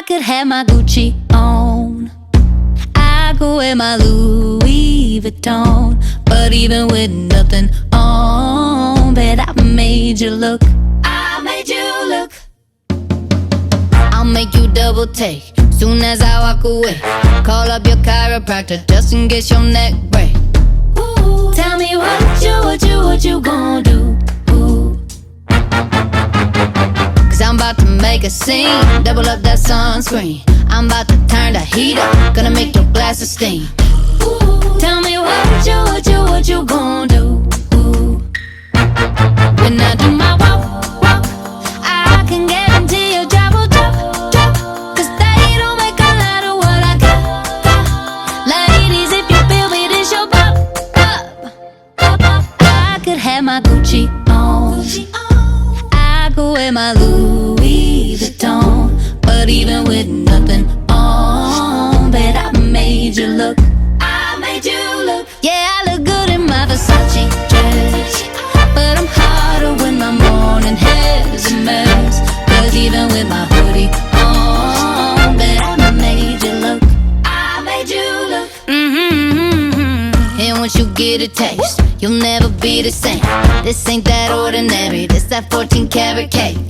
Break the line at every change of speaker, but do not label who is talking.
could have my Gucci on, I could wear my Louis Vuitton, but even with nothing on, bet I made you look. I made you look. I'll make you double take soon as I walk away. Call up your chiropractor just in case your neck break. Ooh, tell me what you gon' do? Ooh. Cause I'm about to make a scene, double up that sunscreen. I'm about to turn the heat up, gonna make your glasses steam. Ooh, tell me what you gon' do? Ooh. When I do my walk, I can guarantee your job will drop. Cause they don't make a lot of what I got. Ladies, if you feel me, this your pop. I could have my Gucci on, I could wear my Louis Vuitton, but even with nothing on, bet I made you look. I made you look. Yeah, I look good in my Versace dress, but I'm hotter when my morning hair's a mess. Cause even with my hoodie on, bet I made you look. I made you look. And once you get a taste, you'll never be the same. This ain't that ordinary, this that 14 karat cake.